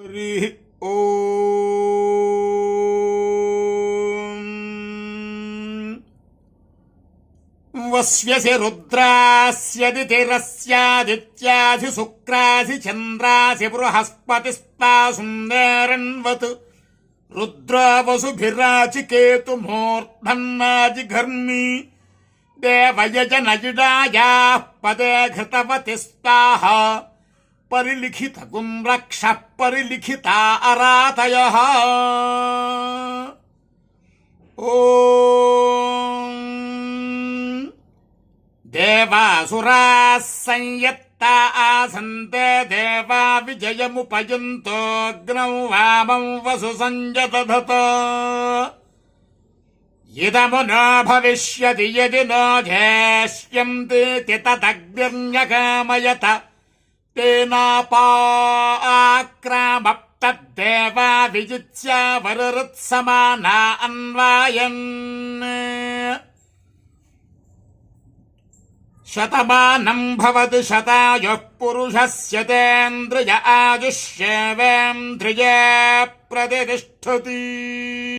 हरि ओम। वस्यसि रुद्रास्यदितिरस्यादित्यासि शुक्रासि चन्द्रासि बृहस्पतिस्ता सुन्दरन्वत् रुद्रा वसुभिराचिकेतुमूर्धन्नाजिघर्मी देवयजनजिडायाः पदे घृतवतिस्ताः परिलिखितगुं रक्षः परिलिखिता अरातयः। ॐ देवासुराः संयत्ता आसन्ते देवा विजयमुपयुन्तोऽग्नौ वामं वसु संयतधत इदमुनो भविष्यति यदि नो जेष्यन्ति तदग्निर्यकामयत तेनापाक्रामप्तद्देवा विजित्या वरुरुत्समाना अन्वायन् शतमानं भवति शतायुः पुरुषस्य तेन्द्रिय आजुष्येवेन्द्रिये प्रतिष्ठति।